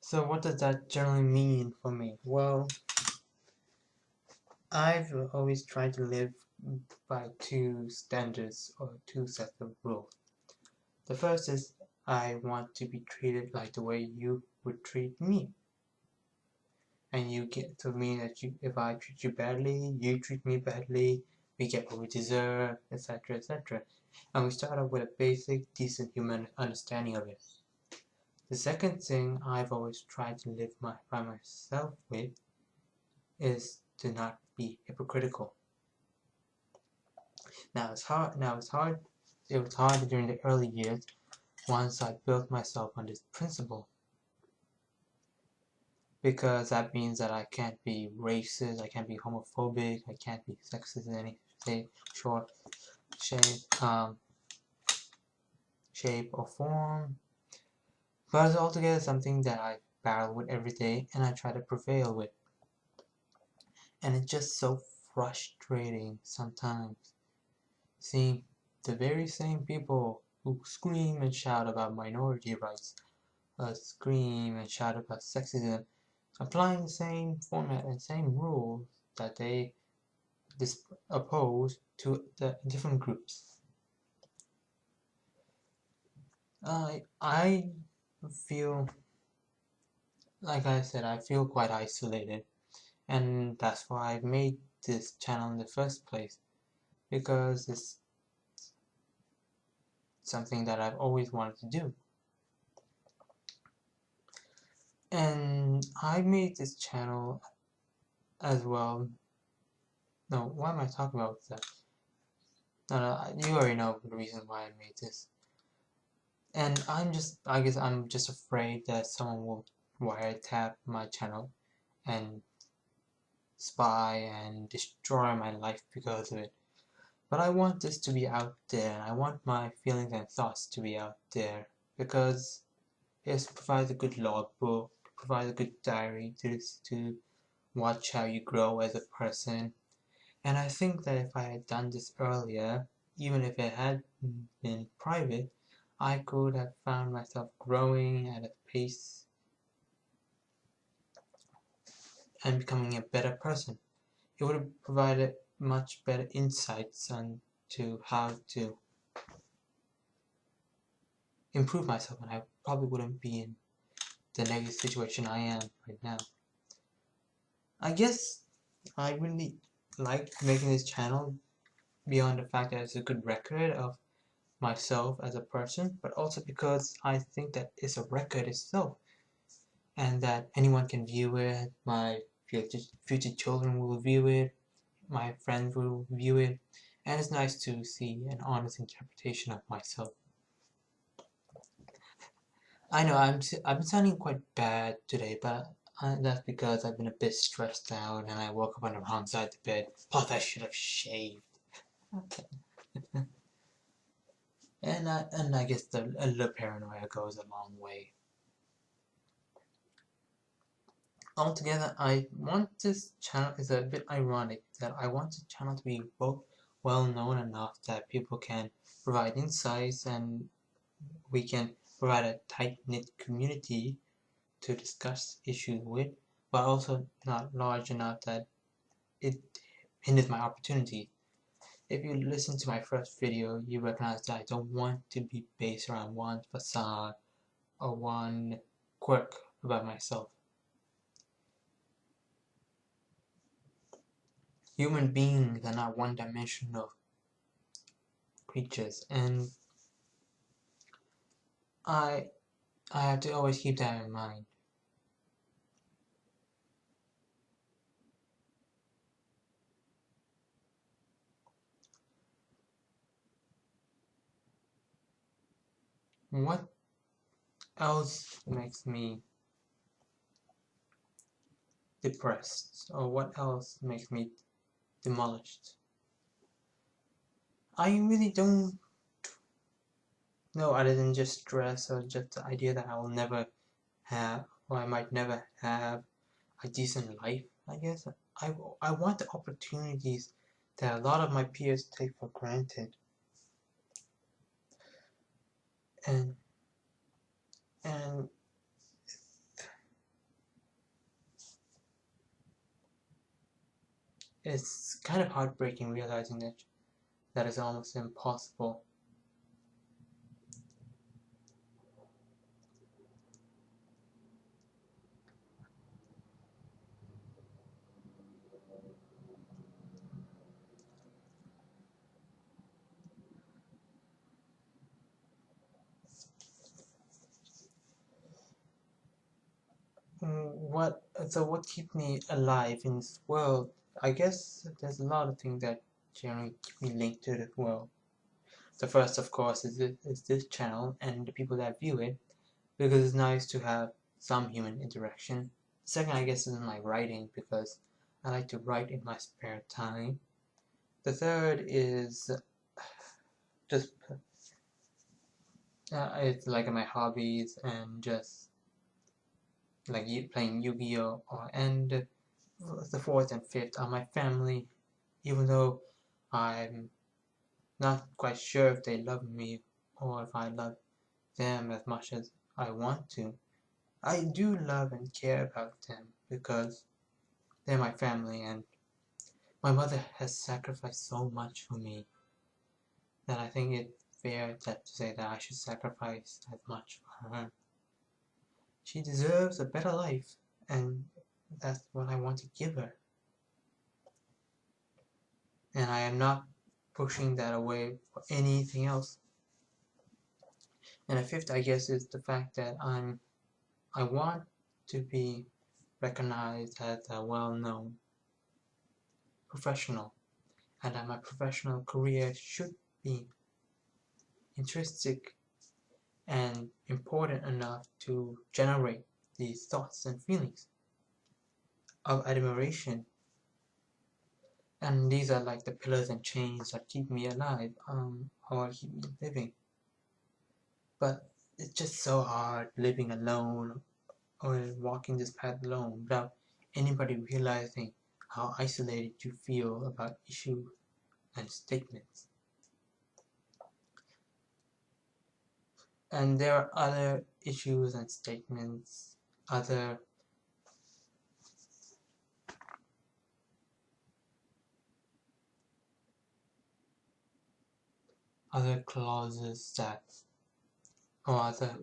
So what does that generally mean for me? Well, I've always tried to live by two standards or two sets of rules. The first is I want to be treated like the way you would treat me. And you get to mean that if I treat you badly, you treat me badly, we get what we deserve, etc., etc. And we start off with a basic, decent human understanding of it. The second thing I've always tried to live by myself with is to not be hypocritical. Now it's hard. It was hard during the early years once I built myself on this principle. Because that means that I can't be racist, I can't be homophobic, I can't be sexist in any shape or form. But it's altogether something that I battle with every day and I try to prevail with. And it's just so frustrating sometimes seeing the very same people who scream and shout about minority rights, scream and shout about sexism, applying the same format and same rules that they oppose to the different groups. I feel, like I said, I feel quite isolated, and that's why I made this channel in the first place, because it's something that I've always wanted to do. And I made this channel as well. No, why am I talking about that? No, you already know the reason why I made this. And I guess I'm just afraid that someone will wiretap my channel and spy and destroy my life because of it. But I want this to be out there. I want my feelings and thoughts to be out there because it provides a good logbook, provides a good diary to watch how you grow as a person. And I think that if I had done this earlier, even if it had been private, I could have found myself growing at a pace and becoming a better person. It would have provided much better insights into how to improve myself, and I probably wouldn't be in the negative situation I am right now. I guess I really like making this channel beyond the fact that it's a good record of myself as a person, but also because I think that it's a record itself and that anyone can view it. My future children will view it, my friends will view it, and it's nice to see an honest interpretation of myself. I know I've been sounding quite bad today, but that's because I've been a bit stressed out and I woke up on the wrong side of the bed. Plus, I should have shaved. And I guess a little paranoia goes a long way. Altogether, I want this channel, is a bit ironic that I want this channel to be both well known enough that people can provide insights and we can provide a tight-knit community to discuss issues with, but also not large enough that it hinders my opportunity. If you listen to my first video, you recognize that I don't want to be based around one facade or one quirk about myself. Human beings are not one-dimensional creatures, and I have to always keep that in mind. What else makes me depressed, or what else makes me demolished? I really don't know, other than just stress or just the idea that I will never have, or I might never have a decent life, I guess. I want the opportunities that a lot of my peers take for granted. And it's kind of heartbreaking realizing that is almost impossible. What keeps me alive in this world? I guess there's a lot of things that generally keep me linked to the world. The first, of course, is this channel and the people that view it, because it's nice to have some human interaction. Second, I guess, is my writing, because I like to write in my spare time. The third is just it's like my hobbies and just like playing Yu-Gi-Oh! And the fourth and fifth are my family, even though I'm not quite sure if they love me or if I love them as much as I want to. I do love and care about them because they're my family, and my mother has sacrificed so much for me that I think it's fair to say that I should sacrifice as much for her. She deserves a better life, and that's what I want to give her. And I am not pushing that away for anything else. And the fifth, I guess, is the fact that I want to be recognized as a well-known professional, and that my professional career should be intrinsic and important enough to generate these thoughts and feelings of admiration. And these are like the pillars and chains that keep me alive, or keep me living. But it's just so hard living alone or walking this path alone without anybody realizing how isolated you feel about issues and statements. And there are other issues and statements, other clauses that, or other